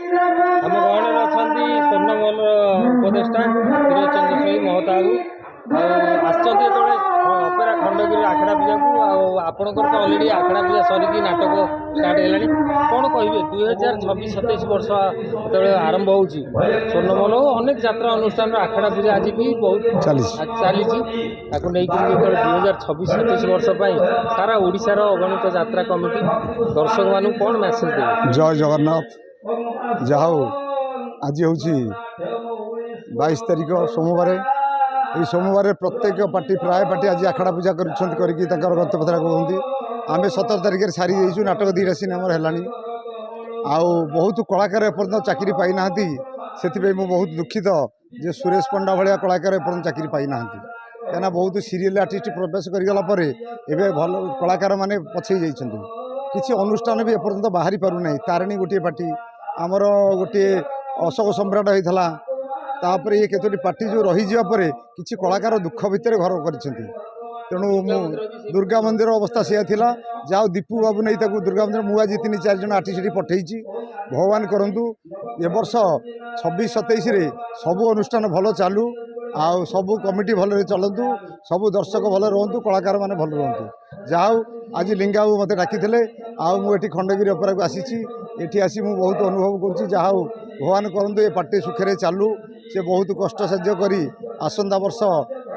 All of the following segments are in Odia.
ଆମ ଗହଣରେ ଅଛନ୍ତି ସ୍ୱର୍ଣ୍ଣମହଲ ଉପଦେଷ୍ଟା କ୍ଷୀରଚନ୍ଦ୍ର ସ୍ୱାଇଁ ମହତାବ ଆସିଛନ୍ତି ଯେତେବେଳେ ଅପେରା ଖଣ୍ଡଗିରି ଆଖଡ଼ା ପୂଜାକୁ ଆଉ ଆପଣଙ୍କର ତ ଅଲରେଡ଼ି ଆଖଡ଼ା ପୂଜା ସରିକି ନାଟକ ଷ୍ଟାର୍ଟ ହେଲାଣି କ'ଣ କହିବେ 2026-27 ବର୍ଷ ଯେତେବେଳେ ଆରମ୍ଭ ହେଉଛି ସ୍ୱର୍ଣ୍ଣମହଲ ଅନେକ ଯାତ୍ରା ଅନୁଷ୍ଠାନର ଆଖଡ଼ା ପୂଜା ଆଜି ବି ବହୁତ ଚାଲିଛି ତାକୁ ନେଇକି ଯେତେବେଳେ 2026-27 ବର୍ଷ ପାଇଁ ସାରା ଓଡ଼ିଶାର ଅଗଣିତ ଯାତ୍ରା କମିଟି ଦର୍ଶକମାନଙ୍କୁ କ'ଣ ମେସେଜ ଦେବେ? ଜୟ ଜଗନ୍ନାଥ। ଯାହା ହଉ ଆଜି ହେଉଛି 22 ତାରିଖ ସୋମବାର। এই সোমবার প্রত্যেক পার্টি প্রায় পার্টি আজ আখড়া পূজা করছেন করিকি তাଙ୍କର গতপথরা কুহନ୍ତି। ଆମେ 17 তারিখে সারি যাইছু নাটক 2টা সিনেমার হেলানি আউ বহুত কলাকার এপর্যন্ত চাকরি পাই নাহাନ୍ତି ସେଥିପାଇଁ ମୁଁ ବହୁତ ଦୁଃଖିତ ଯେ ସୁରେଶ ପଣ୍ଡା ଭଳିଆ କଳାକାର ଏପର୍ଯ୍ୟନ୍ତ ଚାକିରି ପାଇନାହାନ୍ତି କାହିଁକିନା ବହୁତ ସିରିଏଲ୍ ଆର୍ଟିଷ୍ଟ ପ୍ରବେଶ କରିଗଲା ପରେ ଏବେ ଭଲ କଳାକାରମାନେ ପଛେଇ ଯାଇଛନ୍ତି। କିଛି ଅନୁଷ୍ଠାନ ବି ଏପର୍ଯ୍ୟନ୍ତ ବାହାରି ପାରୁନାହିଁ। ତାରିଣୀ ଗୋଟିଏ ପାର୍ଟି ଆମର ଗୋଟିଏ ଅଶୋକ ସମ୍ରାଟ ହେଇଥିଲା ତାପରେ ये केतोटी पार्टी जो रही जा परे किसी कलाकार दुख भितर घर कर तेणु दुर्गा मंदिर अवस्था से थिला जाओ दीपू बाबू नहीं ताकू दुर्गा मंदिर मुझे आज 3-4 जन आर्टिस्ट पठे भगवान करंतु ए वर्ष 26-27 सबू अनुष्ठान भल चालू आउ सबू कमिटी भल चलतु सबू दर्शक भल रुहतु कलाकार माने भल रुहतु। जाओ आज लिंगा बाबू मत डाकी मुझे खंडगिरी अपेरा को आसी एठी आसी मु बहुत अनुभव करुँच जहा भगवान करंतु ये पार्टी सुखे चालू से बहुत कष्ट साध्य करी आसंता वर्ष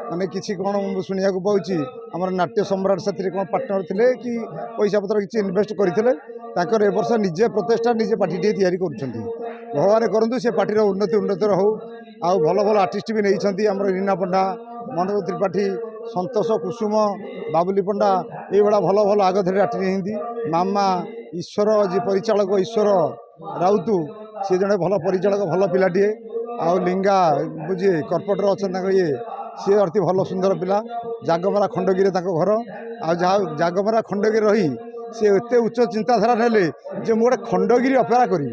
माने किसी कौन शुणा पाऊँच आम नाट्य सम्राट साथी कौन पार्टनर थे कि पैसा पत्र किसी इनभेस्ट करते ए वर्ष निजे प्रचेषा निजे पार्टी या भगवान करंतु से पार्टीर उन्नति हो आउ भल भल आर्टिस्ट भी नहीं आम रीना पंडा मनोज त्रिपाठी संतोष कुसुम बाबुली पंडा ये भल भल आगधे आर्टिस्ट हिंदी मामा ईश्वर जी परिचालक ईश्वर राउत सी जड़े भल परिचालक भल पिलाटे आउ लिंगा बुझे कर्पटर अच्छा ये सी अति भल सुंदर पिला जागमरा खंडगिरी घर आ जागमरा खंडगिरी रही सी एत उच्च चिंताधारा ने गोटे खंडगिरी अपेरा करी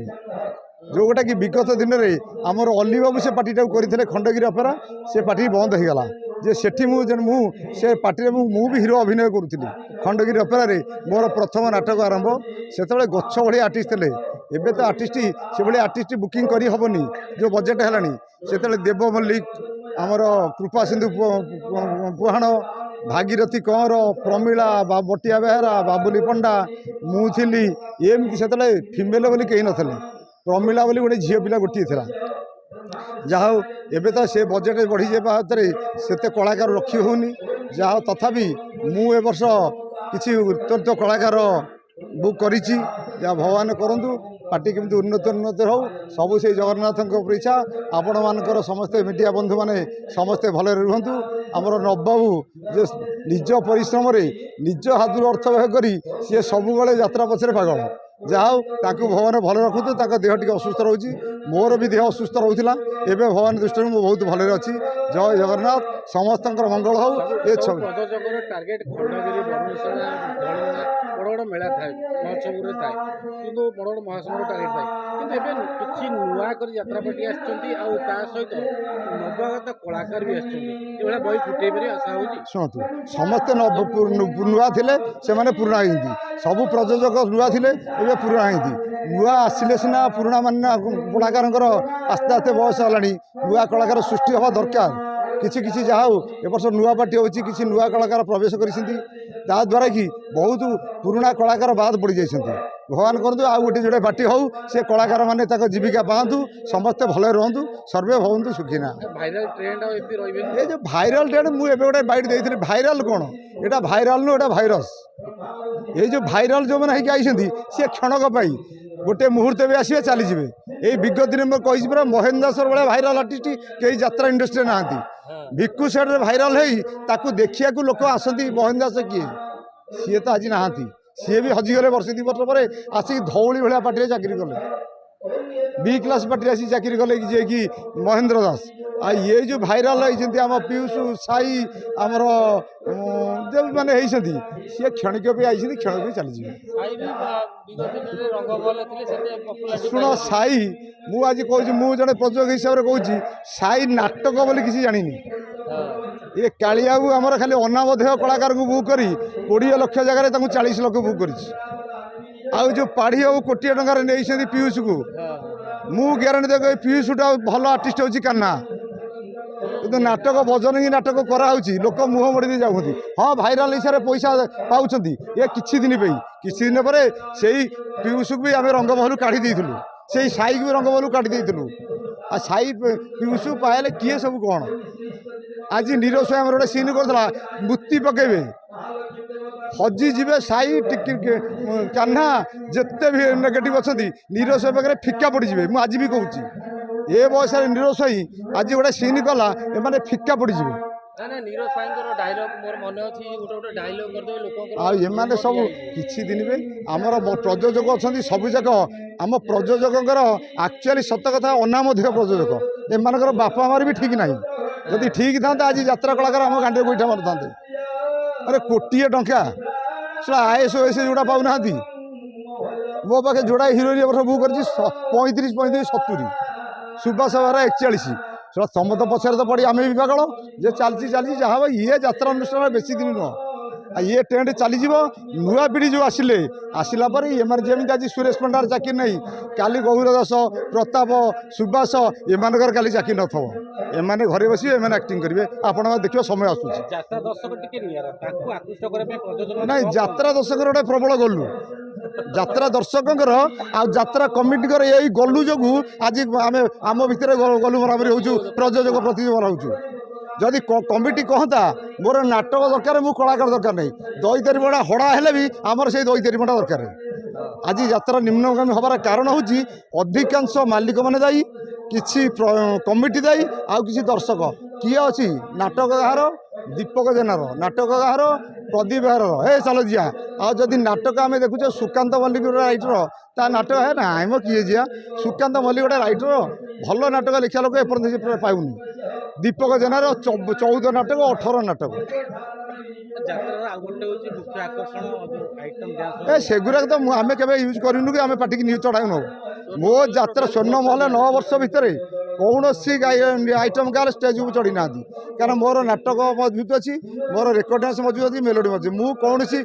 जो गोटा कि विगत दिन में आमर अली बाबू से पार्टी करते खंडगिरी अपेरा से पार्टी बंद हो गला जे सेठी से पार्टी मु भी हिरो अभिनय करुली खंडगिरी अपेरा मोर प्रथम नाटक आरंभ से गछ भाई आर्टिस्ट थे एबे तो आर्टिस्ट से भाई आर्टिस्ट बुकिंग करी हबनी जो बजेट है से देव मल्लिक आमर कृपा सिंधु पुहाण भागीरथी कंवर प्रमिला बटिया बेहरा बाबुली पंडा मुझी एमती से फिमेल बोली कहीं नथिले प्रमिला बोली गोटे झील पिला गोटे था जहा एबे तो से बजेट बढ़ी जाए से कलाकार रखी होनी जहा तथापि मु ए वर्ष किसी उत्तरित कलाकार बुक करी भगवान करंतु पार्टी केमती उन्नति हो सबू से जगन्नाथ इच्छा आपण मानकर समस्ते मीडिया बंधु मैंने समस्ते भल रुहतु आमर नवबाबू जे निज परिश्रम निज हाथ अर्थ व्यय कर सी सब यात्रा पछरे पागल जाओ ताकू भगवान भल रखुतु देह टी असुस्थ रोचे मोर भी देह असुस्थ रोला एवं भगवान दृष्टि मुझे बहुत भल अच्छी। जय जगन्नाथ समस्त मंगल हो। ये बड़ मेला थाए महोत्सव थाए कि बड़ बड़ महासंघ टार्गेट थाए कि नुआ कर यात्रा पार्टी सहित नवगत कलाकार भी आसा बही फुटे पारे आशा हो शुणु समस्ते नुआ थे से पुराणा हिंदी सबू प्रयोजक नुआ थे ये पुराणा हिंदी नुआ आसिले सिना पुराणा मान कलाकार आस्ते आस्ते बयस है नुआ कलाकार सृष्टि हवा दरकार किसी किसी जहा ए वर्ष नुआ पार्टी होची किसी नुआ कलाकार प्रवेश करद्वारा कि बहुत पुराणा कलाकार बाद पड़ जाइए भगवान करतु आ गोटे जोड़े पार्टी हो से कलाकार मैंने जीविका पातु समस्ते भले रुहतु सर्वे भवंतु सुखीना। ये जो भाइराल ट्रेंड मुझे गोटे बाइट देती भाइराल कौन यहाँ भाइराल नु एटा भाइरस ये जो भाइराल जो मैंने आई सी क्षणक गोटे मुहूर्त भी आसवे चलीजे यही विगत दिन में कही पूरा महेन्द्र दासर भाई भाइराल आर्टिस्ट कई यात्रा इंडस्ट्री ना भिक्कु सेठ भाइराल है देखा लोक आसती महेन्द्र दास किए सी तो आज नहांती सी भी हजिगले वर्ष 2 वर्ष पर आसिक धौली भाया पार्टी चाकरी कले बी क्लास पार्टी आसी चाकरी कले जे कि महेन्द्र दास आ ये जो भाइराल होती आम पीयूष साई आमर जो मैंने सी क्षणिक भी आई क्षण भी चली शुण साई मुझे कहूँ मुझे जड़े प्रयोजक हिसाब से कहूँ साई नाटक बोली किसी जानी ये कालिया बाबू आमर खाली अनामधेय कलाकार को बुक करी 20 लाख जगह 40 लाख बुक कर आउ जो पाढ़ी बाबू कोटी टकर नहीं पीयूष को मु ग्यारंटी देख पीयूषटा भल आर्टिस्ट हूँ कान्हा किंतु नाटक भजन ही नाटक कराऊँ लोक मुह मोड़ी जाऊँगी हाँ भाइराल हिसाब से पैसा पाँच ये किसी दिन पर से पीयूष को भी आम रंगमहल काढ़ी देलु से साई भी रंगमहल काढ़ी देलु आ साई पीयूष पाए किए सब कौन आज नीरज आम गोटे सीन करला मूर्ति पकेबे हजि जीवे साई कान्हा जिते भी नेगेटिव अच्छा नीरज पाखे फिका पड़ जाए मुझे आज भी कहूँ ए बयस नीरज आज गोटे सीन कला एम फिका पड़ जाए आने सब किसी दिन भी आमर प्रयोजक अच्छा सब जाक आम प्रयोजक आक्चुअली सत कथा अनामधिक प्रयोजक एम बापा मार भी ठीक ना जदि ठीक था आज यात्रा कलाकार आम गांडे गोईठा मार था अरे कोटिए टंका सेटा आएस ओएस जोड़ा पाऊना मो पाखे जोड़ा हिरोइन वर्ष बुक कर 35 70 सुभाष बार 41 सेटा तुम तो पछारे तो पड़ी आम भी पागल जे चलती जहाँ भाई ये यात्रा अनुष्ठान बेसी दिन नुह ये ट्रेंड चलीज नुआ पीढ़ी जो आसिले आसला एम जमी आज सुरेश पंडार चाकरी नहीं काली गौर दास प्रताप सुभाष एमर काली चाकरी न एमाने घरे बस एम एक्टिंग करेंगे आपण देखिए समय आसूँ ना यात्रा दर्शक गोटे प्रबल गलु यात्रा दर्शकर आत्रा कमिटी यही गलु जो आज आम आम भितर गलु मरामरी हो प्रयोजक प्रति मराऊँ जदि कमिटी कहता मोर नाटक दरकार मु कलाकार दरकार नहीं दही तरीबड़ा हड़ा हेले भी आमर से दही तरीबड़ा दरकार आज यात्रा निम्नगामी हबार कारण हूँ अधिकांश मालिक मैंने दायी किसी कमिटी दायी आउ किसी दर्शक किए अच्छी नाटक गार दीपक जेनार नाटक गार प्रदीप गार हे चल जिया आदि नाटक आम देखुचे सुकांत मल्लिक गोटे राइटर ता नाटक है ना आम किए जिया सुकांत मल्लिक गोटे राइटर भल नाटक लिखा लोक एपर्यंत पाऊनी दीपक जेनार 14 नाटक 18 नाटक ए सेगुरा तो आम के यूज करूँ कि आम पार्टी की न्यूज चढ़ाऊ नौ मो यात्रा स्वर्ण महल 9 वर्ष भितर कौन सी आइटम गार स्टेज को चढ़ी ना कारण मोर नाटक मजबूत अच्छी मोर रेकर्ड डांस मजबूत अच्छी मेलोडी मजबूत मु कौन सी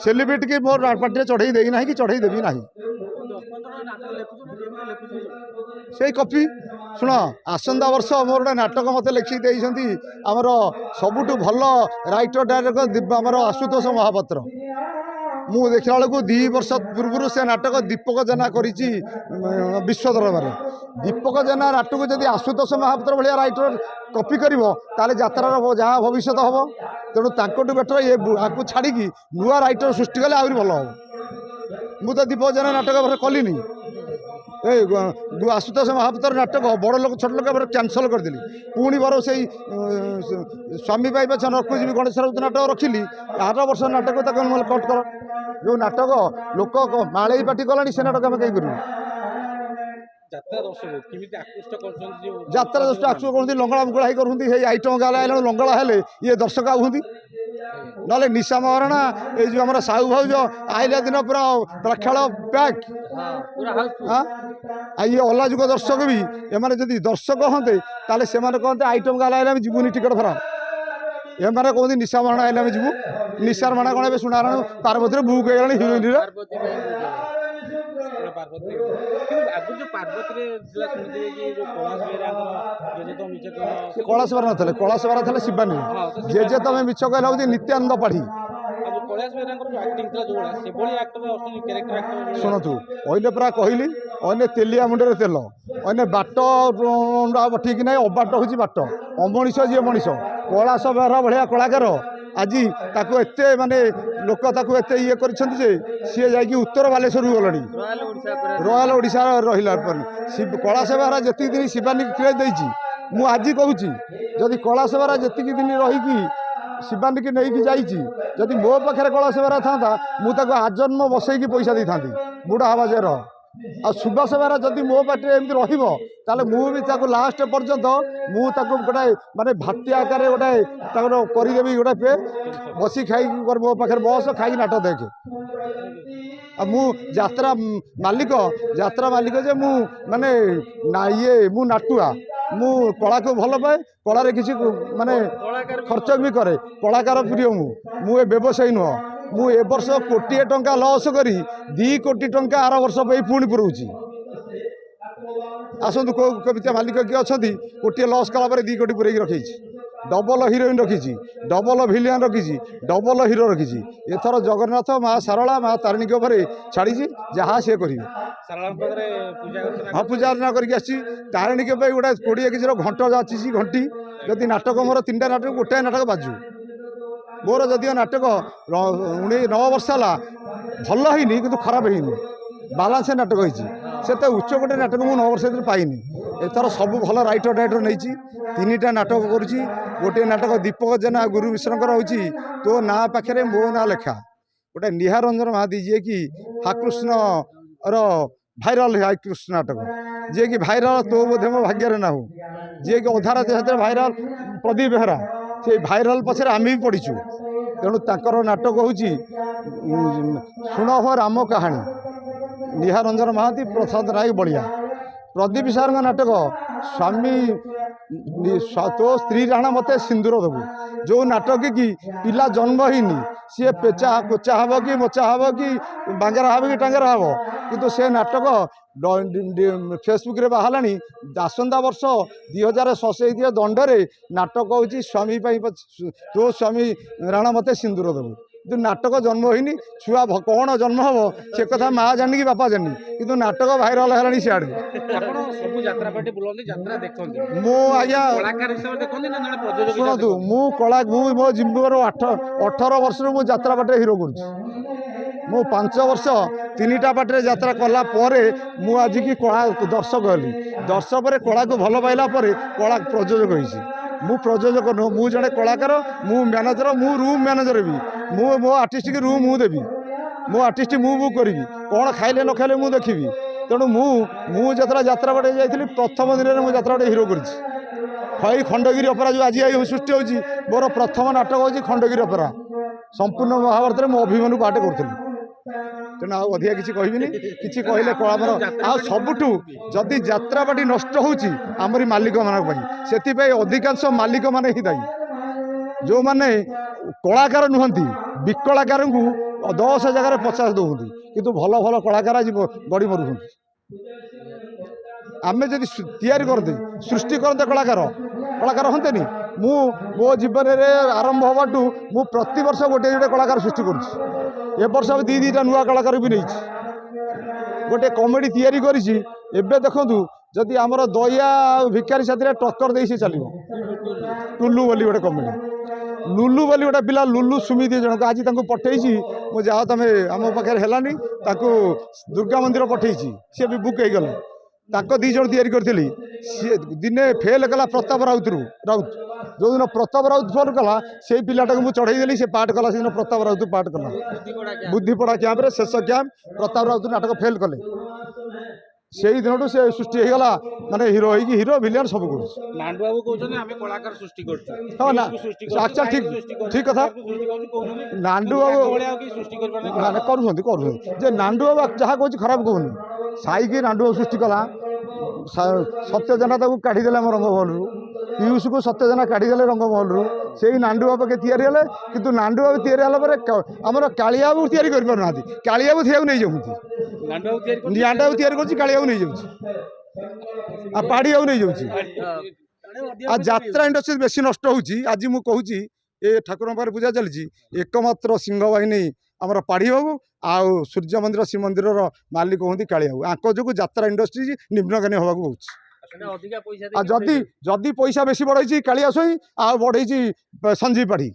सेलिब्रिटी की मोर पार्टी चढ़ई देना कि चढ़ई देवी ना से कपि शुण आसंता वर्ष मोर गोटे नाटक मत लिखी देती आमर सबुठ भल राइटर डायरेक्टर आमर आशुतोष महापात्र मु देखला बेलू 2 वर्ष पूर्व से नाटक दीपक जेना कर विश्व दरबार दीपक जेना नाटक जदि आशुतोष महापात्र भाया राइटर कपि कर यात्रार जहाँ भविष्य हम तेणु तांकटू बेटर ये छाड़ी नुआ राइटर सृष्टि कले आहरी भल हम मुझे तो दीपक जेना नाटक कलिनी ए आशुतोष महापात्र नाटक बड़ लोक छोट लोक कैंसल करदेली पुणी बर से स्वामी पाई नरकुजी गणेश राउत नाटक रखिली 8 वर्ष नाटक कट कर जो नाटक लोक माड़े पार्टी कला से नाटक आम कहीं करूँ यात्रा दर्शक आकर्षण करती लंगड़ा मुगड़ा करते आइटम गाला लंगड़ा हेले ये दर्शक आउंती ना निशा महाराणा ये जो आम साहू भाउज आइला दिन पूरा प्रेक्षाल पैक ये अला जुग दर्शक भी एम जदि दर्शक हमें ताले से कहते आइटम गाला आइला जीवनी टिकट भरा एम कहते निशा महाराणा आइला जीवु निशार माणा कौन ए सुनारायण पार्वती बुक हो हिरोइन कलाश बार ना कलाश बार थे शिवानी जे जे तुम मिछ कहला हूँ नित्यानंद पाढ़ी शुणु अने पूरा कहली अने तेलिया मुंडे तेल अने बाट ठीक ना अबाट हूँ बाट अमनीष जी मनीष कैलाश बेहरा भाया कलाकार आज ताको एते माने लोक ताको एते ये करिसेंती जे सी जाकि उत्तर बालेश्वर गलनी रॉयल ओडिशा रहिला कैलाश बेहरा जी दिन शिवानी क्रेज देछि मु आज कहूँ जदि कैलाश बेहरा जी दिन रहीकि शिवानी की नहीं जाइए जदि मो पाखे कैलाश बेहरा था मुझे आजन्म बसैकी पैसा दी था बुढ़ा हवा जे रह आ सुभाष बेहरा जदि मो पार्टी एमती रहा मुझे लास्ट पर्यंत मुझे गोटे माने भाती आकार गोटे करदेवी गोटे पे बसी खाई मो पाखे बस खाई नाटक देखे मु यात्रा मालिक जे मु माने ना ये मु नाटुआ मु कला को भल पाए कलार किसी माने खर्च भी करे कलाकार प्रिय मु व्यवसायी नुह ମୁଁ ଏ ବର୍ଷ କୋଟିଏ ଟଙ୍କା ଲସ୍ କରି 2 କୋଟି ଟଙ୍କା ଆର ବର୍ଷ ପାଇଁ ପୁଣି ପୁରଉଛି। ଆସନ୍ତୁ କେମିତି ମାଲିକ କିଏ ଅଛନ୍ତି କୋଟିଏ ଲସ୍ କଲା ପରେ 2 କୋଟି ପୁରେଇକି ରଖିଛି। ଡବଲ ହିରୋଇନ୍ ରଖିଛି, ଡବଲ ଭିଲିଆନ୍ ରଖିଛି, ଡବଲ ହିରୋ ରଖିଛି। ଏଥର ଜଗନ୍ନାଥ ମା ଶାରଳା ମା ତାରିଣୀଙ୍କ ଉପରେ ଛାଡ଼ିଛି, ଯାହା ସିଏ କରିବେ। ହଁ ପୂଜା ଅର୍ଚ୍ଚନା କରିକି ଆସିଛି। ତାରିଣୀଙ୍କ ପାଇଁ ଗୋଟେ 20 କେଜିର ଘଣ୍ଟ ଯାଚିଛି ଘଣ୍ଟି। ଯଦି ନାଟକ ମୋର 3ଟା ନାଟକ ଗୋଟାଏ ନାଟକ ବାଜୁ। ମୋର ଯଦିଓ ନାଟକ 9 ବର୍ଷ ହେଲା ଭଲ ହେଇନି କିନ୍ତୁ ଖରାପ ହେଇନି, ବାଲାନ୍ସ ନାଟକ ହେଇଛି। ସେତେ ଉଚ୍ଚ ଗୋଟେ ନାଟକ ମୁଁ 9 ବର୍ଷ ଭିତରେ ପାଇନି। ଏଥର ସବୁ ଭଲ ରାଇଟର ନେଇଛି। 3ଟା ନାଟକ କରୁଛି। ଗୋଟିଏ ନାଟକ ଦୀପକ ଜେନା ଗୁରୁ ମିଶ୍ରଙ୍କର ହେଉଛି ତୋ ନାଁ ପାଖରେ ମୋ ନାଁ ଲେଖା। ଗୋଟେ ନିହାର ରଞ୍ଜନ ମହାନ୍ତି ଯିଏକି ହାକୃଷ୍ଣର ଭାଇରାଲ ହାକୃଷ୍ଣ ନାଟକ, ଯିଏକି ଭାଇରାଲ ତୋ ବୋଧେ ମୋ ଭାଗ୍ୟରେ ନାହୁଁ, ଯିଏକି ଅଧାର ସେଥିରେ ଭାଇରାଲ ପ୍ରଦୀପ ବେହେରା। ସେଇ ଭାଇରାଲ ପଛରେ ଆମେ ବି ପଡ଼ିଛୁ। ତେଣୁ ତାଙ୍କର ନାଟକ ହେଉଛି ଶୁଣ ହୋ ରାମ କାହାଣୀ, ନିହାର ରଞ୍ଜନ ମହାନ୍ତି, ପ୍ରସାଦ ନାୟକ ବଳିଆ। ପ୍ରଦୀପ ସାରଙ୍କ ନାଟକ ସ୍ୱାମୀ ତୋ ସ୍ତ୍ରୀ ରାଣ ମୋତେ ସିନ୍ଦୁର ଦେବୁ, ଯେଉଁ ନାଟକ କି ପିଲା ଜନ୍ମ ହେଇନି, ସିଏ ପେଚା କୋଚା ହେବ କି ମୋଚା ହେବ କି ବାଙ୍ଗେରା ହେବ କି ଟାଙ୍ଗେରା ହେବ, କିନ୍ତୁ ସେ ନାଟକ ଫେସବୁକ୍ରେ ବାହାରିଲାଣି। ଆସନ୍ତା ବର୍ଷ 2027 ଦଣ୍ଡରେ ନାଟକ ହେଉଛି ସ୍ୱାମୀ ପାଇଁ ତୋ ସ୍ୱାମୀ ରାଣ ମୋତେ ସିନ୍ଦୁର ଦେବୁ। କିନ୍ତୁ ନାଟକ ଜନ୍ମ ହେଇନି, ଛୁଆ କ'ଣ ଜନ୍ମ ହେବ ସେ କଥା ମା ଜାଣିନି କି ବାପା ଜାଣିନି, କିନ୍ତୁ ନାଟକ ଭାଇରାଲ ହେଲାଣି ସିଆଡ଼େ। ମୁଁ ଆଜ୍ଞା ଶୁଣନ୍ତୁ, ମୁଁ ମୋ ଜୀବନର 18 ବର୍ଷରୁ ମୁଁ ଯାତ୍ରା ପାଟିରେ ହିରୋ କରୁଛି। ମୁଁ 5 ବର୍ଷ 3ଟା ପାଟିରେ ଯାତ୍ରା କଲା ପରେ ମୁଁ ଆଜିକି କଳା ଦର୍ଶକ ହେଲି। ଦର୍ଶକରେ କଳାକୁ ଭଲ ପାଇଲା ପରେ କଳା ପ୍ରଯୋଜକ ହେଇଛି। ମୁଁ ପ୍ରଯୋଜକ ନୁହଁ, ମୁଁ ଜଣେ କଳାକାର, ମୁଁ ମ୍ୟାନେଜର, ମୁଁ ରୁମ୍ ମ୍ୟାନେଜର ବି। ମୁଁ ମୋ ଆର୍ଟିଷ୍ଟକି ରୁମ୍ ମୁଁ ଦେବି, ମୋ ଆର୍ଟିଷ୍ଟ ମୁଁ ବୁକ୍ କରିବି, କ'ଣ ଖାଇଲେ ନ ଖାଇଲେ ମୁଁ ଦେଖିବି। ତେଣୁ ମୁଁ ଯେତେବେଳେ ଯାତ୍ରା ବାଟେ ଯାଇଥିଲି ପ୍ରଥମ ଦିନରେ ମୁଁ ଯାତ୍ରା ବାଟେ ହିରୋ କରିଛି। ଏଇ ଖଣ୍ଡଗିରି ଅପେରା ଯେଉଁ ଆଜି ସୃଷ୍ଟି ହେଉଛି, ମୋର ପ୍ରଥମ ନାଟକ ହେଉଛି ଖଣ୍ଡଗିରି ଅପେରା। ସମ୍ପୂର୍ଣ୍ଣ ମହାଭାରତରେ ମୁଁ ଅଭିମନ୍ୟୁ ପାଠ କରୁଥିଲି। ତେଣୁ ଆଉ ଅଧିକା କିଛି କହିବିନି। କିଛି କହିଲେ କଳାକାର ଆଉ ସବୁଠୁ ଯଦି ଯାତ୍ରାପାଟି ନଷ୍ଟ ହେଉଛି ଆମରି ମାଲିକମାନଙ୍କ ପାଇଁ। ସେଥିପାଇଁ ଅଧିକାଂଶ ମାଲିକମାନେ ହିଁ ଦାୟୀ। ଯେଉଁମାନେ କଳାକାର ନୁହନ୍ତି, ବିକଳାକାରଙ୍କୁ 10 ଜାଗାରେ 50 ଦେଉଛନ୍ତି, କିନ୍ତୁ ଭଲ ଭଲ କଳାକାର ଆଜି ଗଡ଼ି ମରୁଛନ୍ତି। ଆମେ ଯଦି ତିଆରି କରନ୍ତେ, ସୃଷ୍ଟି କରନ୍ତେ କଳାକାର ହୁଅନ୍ତେନି। ମୁଁ ମୋ ଜୀବନରେ ଆରମ୍ଭ ହେବାଠୁ ମୁଁ ପ୍ରତିବର୍ଷ ଗୋଟିଏ କଳାକାର ସୃଷ୍ଟି କରୁଛି। ଏ ବର୍ଷ ବି 2ଟା ନୂଆ କଳାକାର ବି ନେଇଛି। ଗୋଟେ କମେଡ଼ି ତିଆରି କରିଛି। ଏବେ ଦେଖନ୍ତୁ, ଯଦି ଆମର ଦୟା ଆଉ ଭିକାରୀ ସାଥିରେ ଟକ୍କର ଦେଇ ସେ ଚାଲିବ। ଟୁଲୁ ବୋଲି ଗୋଟେ କମେଡ଼ି, ଲୁଲୁ ବୋଲି ଗୋଟେ ପିଲା, ଲୁଲୁ ସୁମି 2 ଜଣଙ୍କୁ ଆଜି ତାଙ୍କୁ ପଠେଇଛି। ମୁଁ ଯାହା ତମେ ଆମ ପାଖରେ ହେଲାନି, ତାକୁ ଦୁର୍ଗା ମନ୍ଦିର ପଠେଇଛି, ସିଏ ବି ବୁକ୍ ହେଇଗଲେ। ତାଙ୍କ 2 ଜଣ ତିଆରି କରିଥିଲି। ସିଏ ଦିନେ ଫେଲ୍ କଲା ପ୍ରତାପ ରାଉତ। ଯେଉଁଦିନ ପ୍ରତାପ ରାଉତ ଫୋନ୍ କଲା, ସେଇ ପିଲାଟାକୁ ମୁଁ ଚଢ଼େଇ ଦେଲି, ସେ ପାଠ କଲା। ସେଦିନ ପ୍ରତାପ ରାଉତ ପାଠ କଲା ବୁଦ୍ଧିପଡ଼ା କ୍ୟାମ୍ପରେ, ଶେଷ କ୍ୟାମ୍ପ। ପ୍ରତାପ ରାଉତ ନାଟକ ଫେଲ୍ କଲେ। ସେଇ ଦିନଠୁ ସେ ସୃଷ୍ଟି ହେଇଗଲା, ମାନେ ହିରୋ ହେଇକି ହିରୋ ଭିଲିଆନ୍ ସବୁ କରୁଛି। ନାଣ୍ଡୁ ବାବୁ କହୁଛନ୍ତି ଆମେ କଳାକାର ସୃଷ୍ଟି କରୁଛୁ। ହଁ ନା, ଆଚ୍ଛା ଠିକ୍ କଥା। ନାଣ୍ଡୁ ବାବୁ କରୁଛନ୍ତି ଯେ ନାଣ୍ଡୁ ବାବୁ ଯାହା କହୁଛି ଖରାପ କହୁନି। ସାଇକି ନାଣ୍ଡୁ ବାବୁ ସୃଷ୍ଟି କଲା। ସତ୍ୟଜେନା ତାକୁ କାଢ଼ିଦେଲେ ଆମ ରଙ୍ଗମହଲରୁ, ପିୟୁଷକୁ ସତ୍ୟଜେନା କାଢ଼ିଦେଲେ ରଙ୍ଗମହଲରୁ। ସେଇ ନାଣ୍ଡୁ ବାବୁ ତିଆରି ହେଲେ, କିନ୍ତୁ ନାଣ୍ଡୁ ବାବୁ ତିଆରି ହେଲା ପରେ ଆମର କାଳିଆବାବୁ ତିଆରି କରିପାରୁନାହାନ୍ତି। କାଳିଆବାବୁ ଥିବାକୁ ନେଇଯାଉଛନ୍ତି। ନାଣ୍ଡୁ ବାବୁ ତିଆରି କରୁଛି, କାଳିଆବାବୁ ନେଇଯାଉଛି, ଆଉ ପାଡ଼ିଆକୁ ନେଇଯାଉଛି। ଆଉ ଯାତ୍ରା ଇଣ୍ଡଷ୍ଟ୍ରି ବେଶୀ ନଷ୍ଟ ହେଉଛି। ଆଜି ମୁଁ କହୁଛି, ଏ ଠାକୁରଙ୍କ ପାଖରେ ପୂଜା ଚାଲିଛି, ଏକମାତ୍ର ସିଂହ ବାହିନୀ ଆମର ପାଢ଼ୀ ବାବୁ ଆଉ ସୂର୍ଯ୍ୟ ମନ୍ଦିର ଶ୍ରୀମନ୍ଦିରର ମାଲିକ ହୁଅନ୍ତି କାଳିଆବାବୁ। ଆଙ୍କ ଯୋଗୁଁ ଯାତ୍ରା ଇଣ୍ଡଷ୍ଟ୍ରି ନିମ୍ନଗାମୀ ହେବାକୁ ହେଉଛି। ଆଉ ଯଦି ପଇସା ବେଶୀ ବଢ଼େଇଛି କାଳିଆ ସ୍ୱାଇଁ, ଆଉ ବଢ଼େଇଛି ସଞ୍ଜୀବ ପାଢ଼ୀ।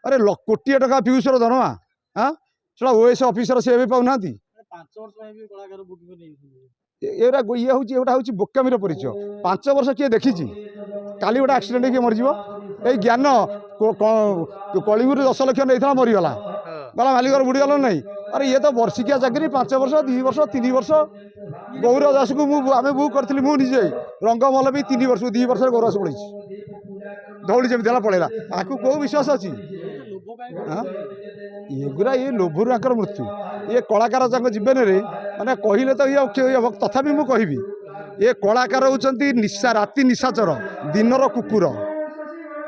ଆରେ କୋଟିଏ ଟଙ୍କା ପିୟୁଷର ଦରମା। ସେଟା ଓଏସ୍ ଅଫିସର ସେ ଏବେ ପାଉନାହାନ୍ତି। ଏଗୁଡ଼ା ହେଉଛି ବୋକାମିର ପରିଚୟ। 5 ବର୍ଷ କିଏ ଦେଖିଛି? କାଲି ଗୋଟେ ଆକ୍ସିଡେଣ୍ଟ କିଏ ମରିଯିବ? ଏଇ ଜ୍ଞାନ କଳିଙ୍ଗୁରୁ 10 ଲକ୍ଷ ନେଇଥିଲା, ମରିଗଲା, ଗଲା ମାଲିକର ବୁଡ଼ିଗଲା ନାହିଁ। ଆରେ ଇଏ ତ ବର୍ଷିକିଆ ଚାକିରି, 5 ବର୍ଷ 2 ବର୍ଷ 3 ବର୍ଷ। ଗୌର ଦାସକୁ ଆମେ ବୁକ୍ କରିଥିଲି, ମୁଁ ନିଜେ। ରଙ୍ଗମହଲ ବି 3 ବର୍ଷକୁ 2 ବର୍ଷରେ ଗୌର ଦାସ ପଳେଇଛି। ଧଉଳି ଯେମିତି ହେଲା ପଳେଇଲା। ଆକୁ କୋଉ ବିଶ୍ୱାସ ଅଛି? ଏଗୁଡ଼ା ଲୋଭରୁ ଆଙ୍କର ମୃତ୍ୟୁ। ଏ କଳାକାର ତାଙ୍କ ଜୀବନରେ ମାନେ କହିଲେ ତ ଇଏ ହେବ। ତଥାପି ମୁଁ କହିବି, ଏ କଳାକାର ହେଉଛନ୍ତି ରାତି ନିଶାଚର, ଦିନର କୁକୁର।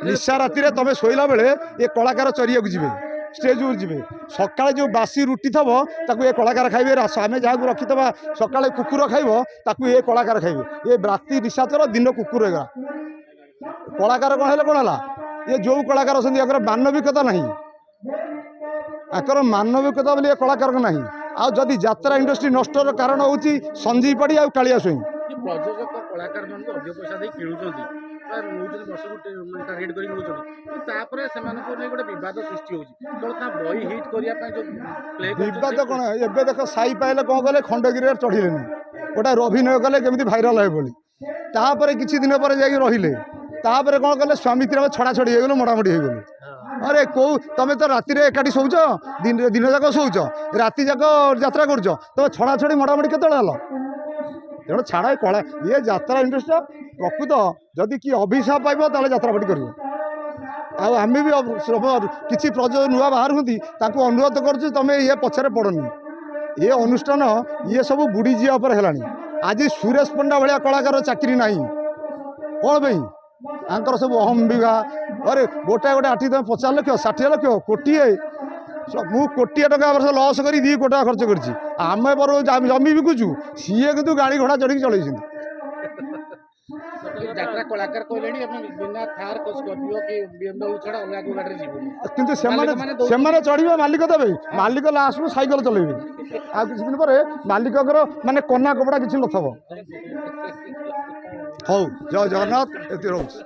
ନିଶା ରାତିରେ ତମେ ଶୋଇଲା ବେଳେ ଏ କଳାକାର ଚରିବାକୁ ଯିବେ। ଷ୍ଟେଜ୍କୁ ଯିବେ। ସକାଳେ ଯେଉଁ ବାସି ରୁଟି ଥବ ତାକୁ ଏ କଳାକାର ଖାଇବେ। ଆମେ ଯାହାକୁ ରଖିଥିବା ସକାଳେ କୁକୁର ଖାଇବ ତାକୁ ଏ କଳାକାର ଖାଇବେ। ଏ ରାତି ନିଶାଚର ଦିନ କୁକୁର ହେଇଗଲା। କଳାକାର କ'ଣ ହେଲେ କ'ଣ ହେଲା? ଏ ଯେଉଁ କଳାକାର ଅଛନ୍ତି ୟାଙ୍କର ମାନବିକତା ନାହିଁ। ଆଙ୍କର ମାନବିକତା ବୋଲି ଏ କଳାକାର ନାହିଁ। ଆଉ ଯଦି ଯାତ୍ରା ଇଣ୍ଡଷ୍ଟ୍ରି ନଷ୍ଟର କାରଣ ହେଉଛି ସଞ୍ଜୀବ ପାଢ଼ୀ ଆଉ କାଳିଆ ସ୍ୱାଇଁ। ପ୍ରଯୋଜକ କଳାକାର ମାନଙ୍କୁ ଅଧିକ ପଇସା ଦେଇ କିଣୁଛନ୍ତି, ନେଉଛନ୍ତି, ବର୍ଷକୁ ଟାର୍ଗେଟ କରି ନେଉଛନ୍ତି, ତାପରେ ସେମାନଙ୍କୁ ନେଇ ଗୋଟେ ବିବାଦ ସୃଷ୍ଟି ହେଉଛି। କେବଳ ତା ବହି ହିଟ୍ କରିବା ପାଇଁ ଯେଉଁ ପ୍ଲେ ବିବାଦ କ'ଣ? ଏବେ ଦେଖ ସାଇ ପାଇଲେ କ'ଣ କଲେ, ଖଣ୍ଡଗିରିରେ ଚଢ଼ିଲେନି, ଗୋଟେ ଅଭିନୟ କଲେ କେମିତି ଭାଇରାଲ ହେବ ବୋଲି। ତାପରେ କିଛି ଦିନ ପରେ ଯାଇକି ରହିଲେ। ତାପରେ କ'ଣ କଲେ, ସ୍ୱାମୀ ସ୍ତ୍ରୀ ଛଡ଼ାଛଡ଼ି ହେଇଗଲେ, ମୋଟାମୋଟି ହେଇଗଲେ। ଆରେ କୋଉ ତମେ ତ ରାତିରେ ଏକାଠି ଶୋଉଛ, ଦିନ ଯାକ ଶୋଉଛ, ରାତି ଯାକ ଯାତ୍ରା କରୁଛ, ତମେ ଛଡ଼ାଛଡ଼ି ମୋଟାମୋଟି କେତେବେଳେ ହେଲ? ତେଣୁ ଛାଡ଼ ଏ କଳା ଇଏ ଯାତ୍ରା ଇଣ୍ଡଷ୍ଟ୍ରି ପ୍ରକୃତ ଯଦି କିଏ ଅଭିଶାପ ପାଇବ ତାହେଲେ ଯାତ୍ରାପାଟି କରିବ। ଆଉ ଆମେ ବି କିଛି ପ୍ରଯୋଜକ ନୂଆ ବାହାରୁଛନ୍ତି ତାଙ୍କୁ ଅନୁରୋଧ କରୁଛୁ ତମେ ଇଏ ପଛରେ ପଡ଼ନି। ଏ ଅନୁଷ୍ଠାନ ଇଏ ସବୁ ବୁଡ଼ିଯିବା ଉପରେ ହେଲାଣି। ଆଜି ସୁରେଶ ପଣ୍ଡା ଭଳିଆ କଳାକାର ଚାକିରି ନାହିଁ। କ'ଣ ପାଇଁ? ଆଙ୍କର ସବୁ ଅହମ ବିବାହ। ଆରେ ଗୋଟାଏ ଆଠି ତମେ 50 ଲକ୍ଷ 60 ଲକ୍ଷ କୋଟିଏ, ମୁଁ କୋଟିଏ ଟଙ୍କା ବର୍ଷ ଲସ୍ କରି 2 କୋଟି ଟଙ୍କା ଖର୍ଚ୍ଚ କରିଛି। ଆମେ ବର ଜମି ବିକୁଛୁ, ସିଏ କିନ୍ତୁ ଗାଡ଼ି ଘୋଡ଼ା ଚଢ଼ିକି ଚଲେଇଛନ୍ତି। ଯାତ୍ରା କଳାକାର କହିଲେଣି ଆମେ ବିନା ଥାର ସ୍କର୍ପିଓ କି BMW ଛଡ଼ା ଅଲଗା କୋଉ ଗାଡ଼ିରେ ଯିବୁନି। କିନ୍ତୁ ସେମାନେ ଚଢ଼ିବେ, ମାଲିକ ଦେବେ, ମାଲିକ ଲାଷ୍ଟକୁ ସାଇକେଲ ଚଲେଇବେ। ଆଉ କିଛି ଦିନ ପରେ ମାଲିକଙ୍କର ମାନେ କନା କପଡ଼ା କିଛି ନଥିବ। ହଉ, ଜୟ ଜଗନ୍ନାଥ, ଏତିକି ରହୁଛି।